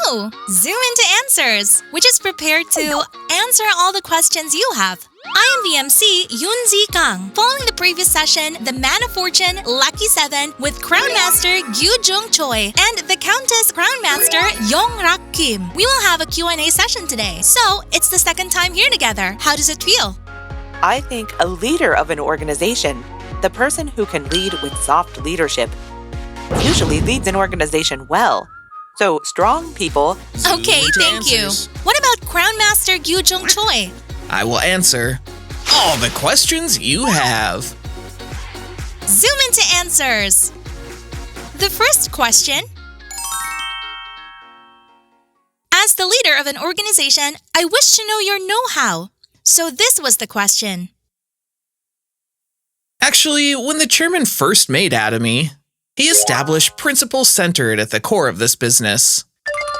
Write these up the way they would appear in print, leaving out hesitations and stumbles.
Ooh, Zoom into Answers, which is prepared to answer all the questions you have. I am the MC, Yoonji Kang. Following the previous session, the Man of Fortune, Lucky 7, with Crown Master Gyu Jung Choi and the Countess Crown Master Yong Rak Kim. We will have a Q&A session today. So, it's the second time here together. How does it feel? I think a leader of an organization, the person who can lead with soft leadership, usually leads an organization well. So, strong people... Okay, thank you. What about Crown Master Gyu Jung Choi? I will answer all the questions you have. Zoom into Answers. The first question. As the leader of an organization, I wish to know your know-how. So this was the question. Actually, when the chairman first made Atomy, he established principles centered at the core of this business.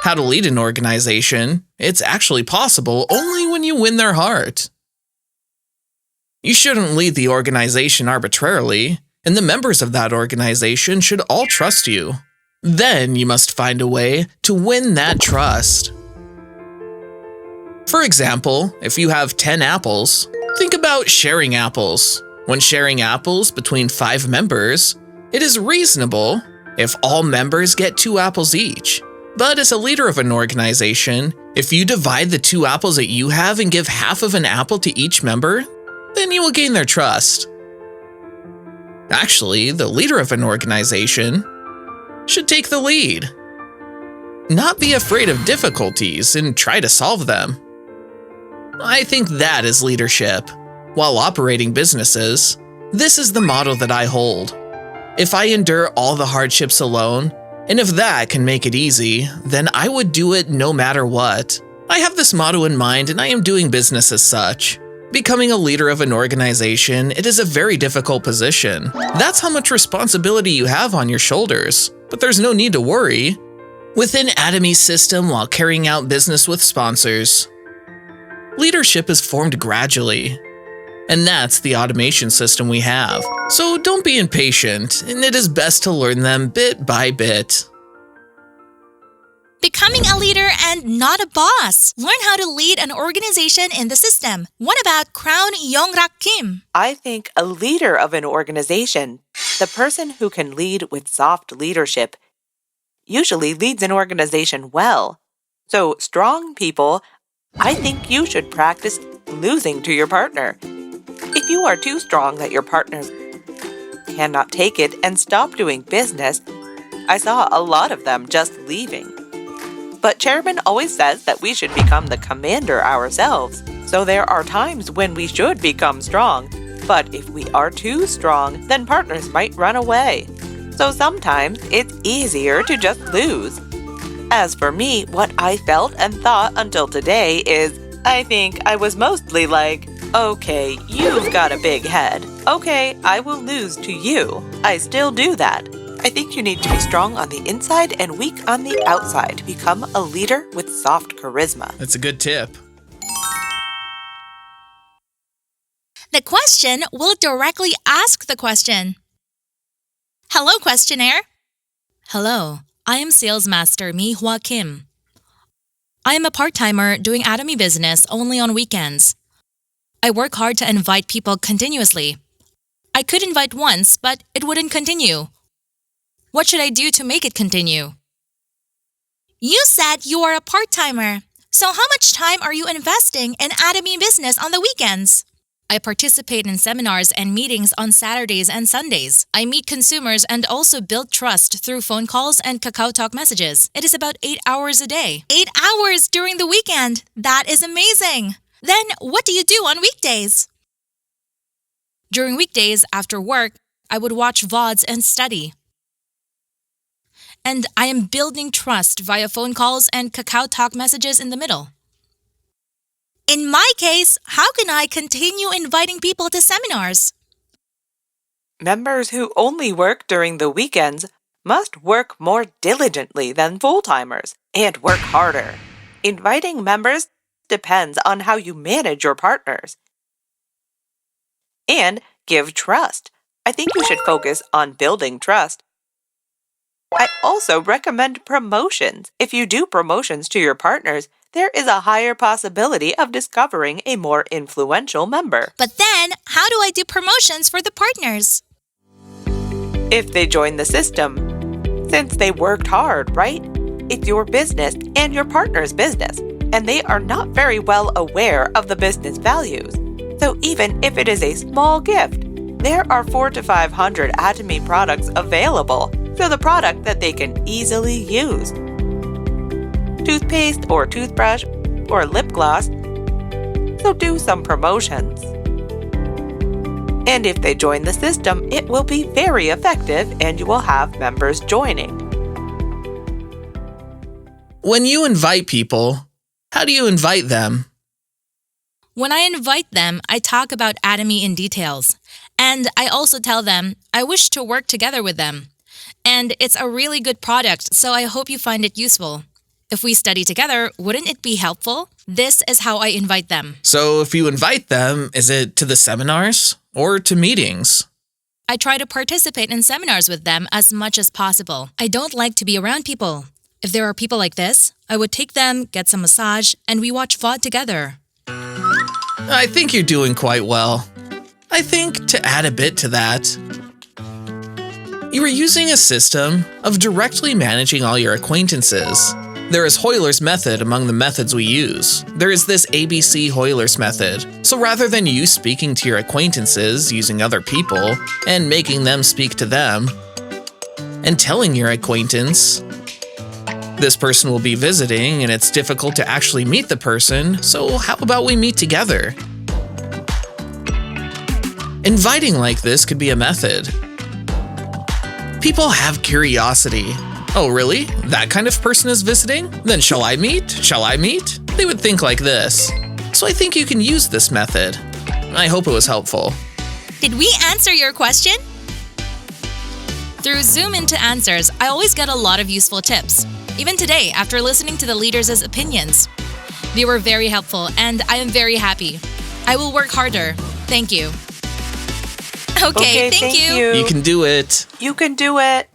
How to lead an organization, it's actually possible only when you win their heart. You shouldn't lead the organization arbitrarily, and the members of that organization should all trust you. Then you must find a way to win that trust. For example, if you have 10 apples, think about sharing apples. When sharing apples between 5 members, it is reasonable if all members get 2 apples each. But as a leader of an organization, if you divide the 2 apples that you have and give half of an apple to each member, then you will gain their trust. Actually, the leader of an organization should take the lead. Not be afraid of difficulties and try to solve them. I think that is leadership. While operating businesses, this is the model that I hold. If I endure all the hardships alone, and if that can make it easy, then I would do it no matter what. I have this motto in mind and I am doing business as such. Becoming a leader of an organization, it is a very difficult position. That's how much responsibility you have on your shoulders, but there's no need to worry. Within Atomy's system while carrying out business with sponsors, leadership is formed gradually. And that's the automation system we have. So don't be impatient, and it is best to learn them bit by bit. Becoming a leader and not a boss. Learn how to lead an organization in the system. What about Crown Yong Rak Kim? I think a leader of an organization, the person who can lead with soft leadership, usually leads an organization well. So, strong people, I think you should practice losing to your partner. If you are too strong that your partners cannot take it and stop doing business, I saw a lot of them just leaving. But Chairman always says that we should become the commander ourselves, so there are times when we should become strong. But if we are too strong, then partners might run away. So sometimes it's easier to just lose. As for me, what I felt and thought until today is, I think I was mostly like, okay, you've got a big head. Okay, I will lose to you. I still do that. I think you need to be strong on the inside and weak on the outside to become a leader with soft charisma. That's a good tip. The question will directly ask the question. Hello, questionnaire. Hello, I am Sales Master Mi Hwa Kim. I am a part-timer doing Atomy business only on weekends. I work hard to invite people continuously. I could invite once, but it wouldn't continue. What should I do to make it continue? You said you are a part-timer. So how much time are you investing in Atomy business on the weekends? I participate in seminars and meetings on Saturdays and Sundays. I meet consumers and also build trust through phone calls and KakaoTalk messages. It is about 8 hours a day. 8 hours during the weekend! That is amazing! Then what do you do on weekdays? During weekdays after work, I would watch VODs and study. And I am building trust via phone calls and KakaoTalk messages in the middle. In my case, how can I continue inviting people to seminars? Members who only work during the weekends must work more diligently than full-timers and work harder. Inviting members depends on how you manage your partners. And give trust. I think you should focus on building trust. I also recommend promotions. If you do promotions to your partners, there is a higher possibility of discovering a more influential member. But then, how do I do promotions for the partners? If they join the system, since they worked hard, right? It's your business and your partner's business, and they are not very well aware of the business values. So even if it is a small gift, there are 400 to 500 Atomy products available, so the product that they can easily use. Toothpaste or toothbrush or lip gloss, so do some promotions. And if they join the system, it will be very effective and you will have members joining. When you invite people, how do you invite them? When I invite them, I talk about Atomy in details. And I also tell them I wish to work together with them. And it's a really good product, so I hope you find it useful. If we study together, wouldn't it be helpful? This is how I invite them. So if you invite them, is it to the seminars or to meetings? I try to participate in seminars with them as much as possible. I don't like to be around people. If there are people like this, I would take them, get some massage, and we watch VOD together. I think you're doing quite well. I think to add a bit to that, you are using a system of directly managing all your acquaintances. There is Hoyler's method among the methods we use. There is this ABC Hoyler's method. So rather than you speaking to your acquaintances using other people and making them speak to them, and telling your acquaintance, this person will be visiting and it's difficult to actually meet the person, so how about we meet together? Inviting like this could be a method. People have curiosity. Oh, really? That kind of person is visiting? Then shall I meet? Shall I meet? They would think like this. So I think you can use this method. I hope it was helpful. Did we answer your question? Through Zoom Into Answers, I always get a lot of useful tips. Even today, after listening to the leaders' opinions. They were very helpful, and I am very happy. I will work harder. Thank you. Okay, thank you. You can do it. You can do it.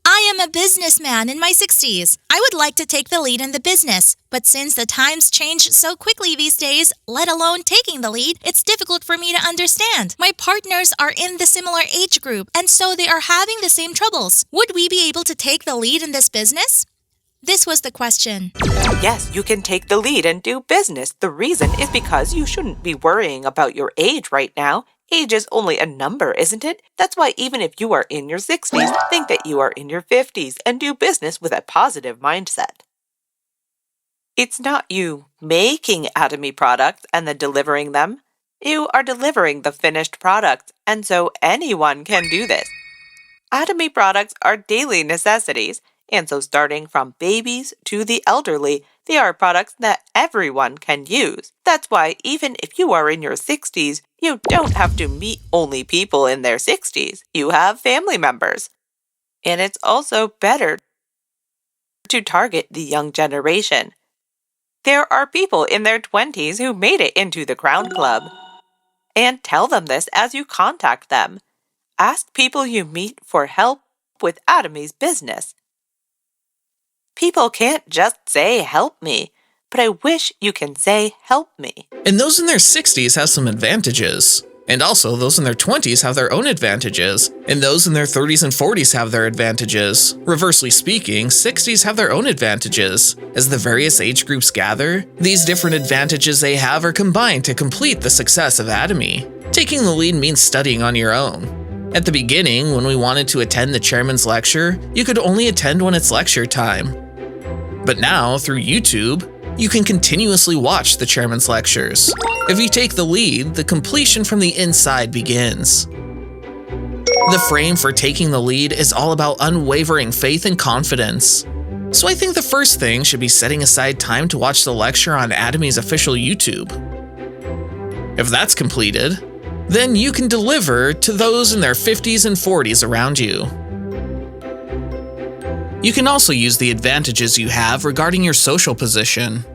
I am a businessman in my 60s. I would like to take the lead in the business. But since the times change so quickly these days, let alone taking the lead, it's difficult for me to understand. My partners are in the similar age group, and so they are having the same troubles. Would we be able to take the lead in this business? This was the question. Yes, you can take the lead and do business. The reason is because you shouldn't be worrying about your age right now. Age is only a number, isn't it? That's why even if you are in your 60s, think that you are in your 50s and do business with a positive mindset. It's not you making Atomy products and then delivering them. You are delivering the finished product, and so anyone can do this. Atomy products are daily necessities, and so starting from babies to the elderly, they are products that everyone can use. That's why even if you are in your 60s, you don't have to meet only people in their 60s. You have family members. And it's also better to target the young generation. There are people in their 20s who made it into the Crown Club. And tell them this as you contact them. Ask people you meet for help with Atomy's business. People can't just say, "Help me," but I wish you can say, "Help me." And those in their 60s have some advantages. And also, those in their 20s have their own advantages. And those in their 30s and 40s have their advantages. Reversely speaking, 60s have their own advantages. As the various age groups gather, these different advantages they have are combined to complete the success of Atomy. Taking the lead means studying on your own. At the beginning, when we wanted to attend the chairman's lecture, you could only attend when it's lecture time. But now, through YouTube, you can continuously watch the chairman's lectures. If you take the lead, the completion from the inside begins. The frame for taking the lead is all about unwavering faith and confidence. So I think the first thing should be setting aside time to watch the lecture on Atomy's official YouTube. If that's completed, then you can deliver to those in their 50s and 40s around you. You can also use the advantages you have regarding your social position.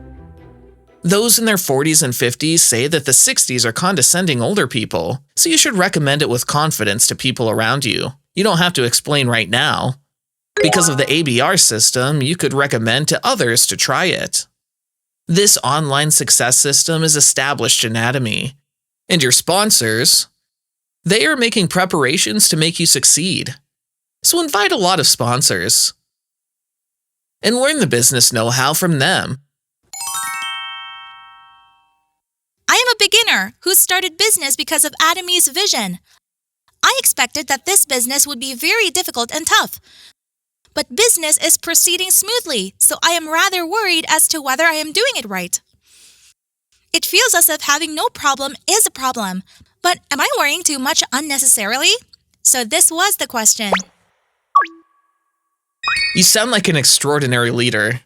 Those in their 40s and 50s say that the 60s are condescending older people, so you should recommend it with confidence to people around you. You don't have to explain right now. Because of the ABR system, you could recommend to others to try it. This online success system is established in Atomy. And your sponsors, they are making preparations to make you succeed. So invite a lot of sponsors. And learn the business know-how from them. I am a beginner who started business because of Atomy's vision. I expected that this business would be very difficult and tough. But business is proceeding smoothly, so I am rather worried as to whether I am doing it right. It feels as if having no problem is a problem, but am I worrying too much unnecessarily? So this was the question. You sound like an extraordinary leader.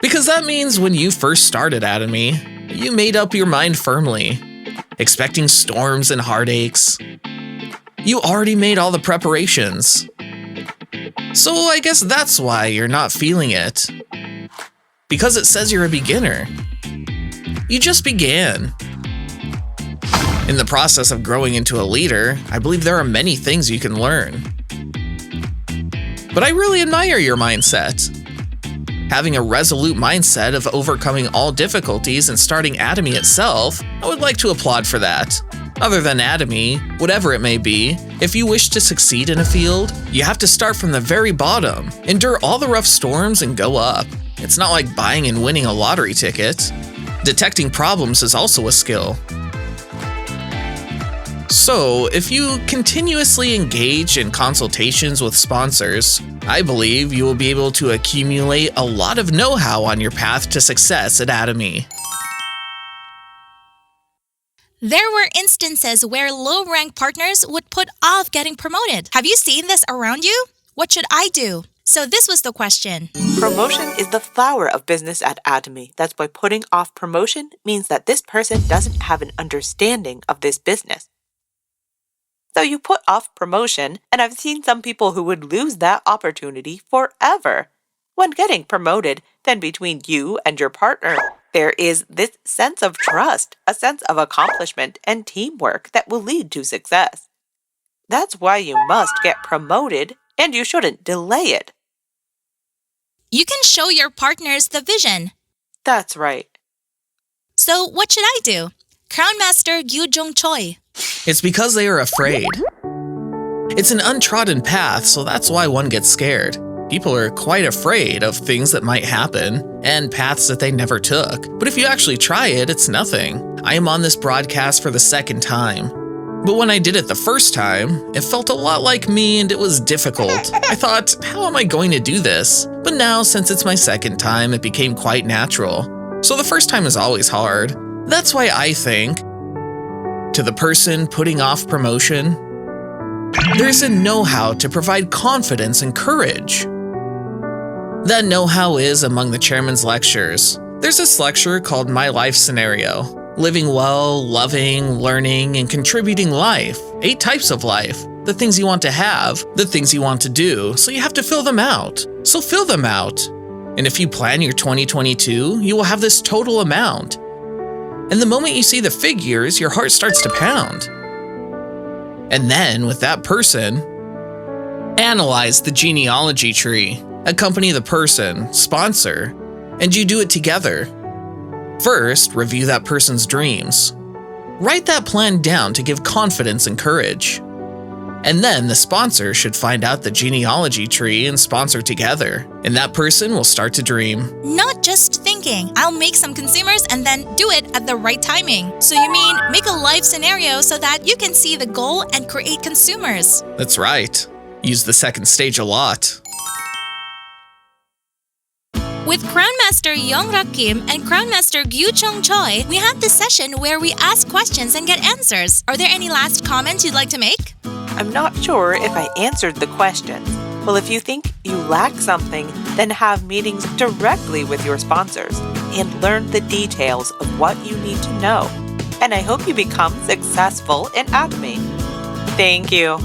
Because that means when you first started Atomy, you made up your mind firmly, expecting storms and heartaches. You already made all the preparations. So I guess that's why you're not feeling it. Because it says you're a beginner. You just began. In the process of growing into a leader, I believe there are many things you can learn. But I really admire your mindset. Having a resolute mindset of overcoming all difficulties and starting Atomy itself, I would like to applaud for that. Other than Atomy, whatever it may be, if you wish to succeed in a field, you have to start from the very bottom, endure all the rough storms, and go up. It's not like buying and winning a lottery ticket. Detecting problems is also a skill. So, if you continuously engage in consultations with sponsors, I believe you will be able to accumulate a lot of know-how on your path to success at Atomy. There were instances where low-rank partners would put off getting promoted. Have you seen this around you? What should I do? So this was the question. Promotion is the flower of business at Atomy. That's why putting off promotion means that this person doesn't have an understanding of this business. So you put off promotion, and I've seen some people who would lose that opportunity forever. When getting promoted, then between you and your partner, there is this sense of trust, a sense of accomplishment and teamwork that will lead to success. That's why you must get promoted, and you shouldn't delay it. You can show your partners the vision. That's right. So what should I do? Crown Master Gyu Jong Choi. It's because they are afraid. It's an untrodden path, so that's why one gets scared. People are quite afraid of things that might happen and paths that they never took. But if you actually try it, it's nothing. I am on this broadcast for the second time. But when I did it the first time, it felt a lot like me and it was difficult. I thought, how am I going to do this? But now, since it's my second time, it became quite natural. So the first time is always hard. That's why I think, to the person putting off promotion, there's a know-how to provide confidence and courage. That know-how is among the chairman's lectures. There's this lecture called My Life Scenario. Living well, loving, learning, and contributing life. 8 types of life. The things you want to have, the things you want to do, so you have to fill them out. So fill them out. And if you plan your 2022, you will have this total amount. And the moment you see the figures, your heart starts to pound. And then, with that person, analyze the genealogy tree. Accompany the person, sponsor, and you do it together. First, review that person's dreams. Write that plan down to give confidence and courage. And then the sponsor should find out the genealogy tree and sponsor together. And that person will start to dream. Not just thinking, I'll make some consumers and then do it at the right timing. So you mean make a live scenario so that you can see the goal and create consumers. That's right. Use the second stage a lot. With Crown Master Yong Rak Kim and Crown Master Gyu Chong Choi, we had this session where we ask questions and get answers. Are there any last comments you'd like to make? I'm not sure if I answered the question. Well, if you think you lack something, then have meetings directly with your sponsors and learn the details of what you need to know. And I hope you become successful in Atomy. Thank you.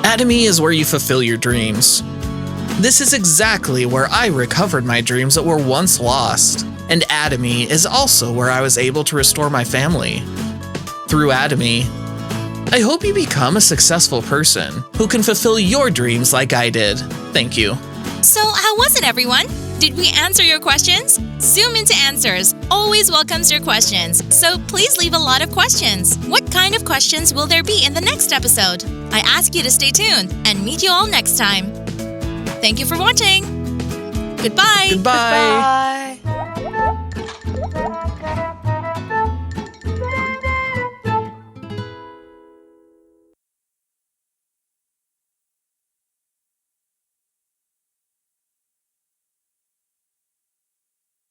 Atomy is where you fulfill your dreams. This is exactly where I recovered my dreams that were once lost. And Atomy is also where I was able to restore my family. Through Atomy, I hope you become a successful person who can fulfill your dreams like I did. Thank you. So, how was it, everyone? Did we answer your questions? Zoom into Answers always welcomes your questions, so please leave a lot of questions. What kind of questions will there be in the next episode? I ask you to stay tuned and meet you all next time. Thank you for watching. Goodbye. Goodbye. Bye.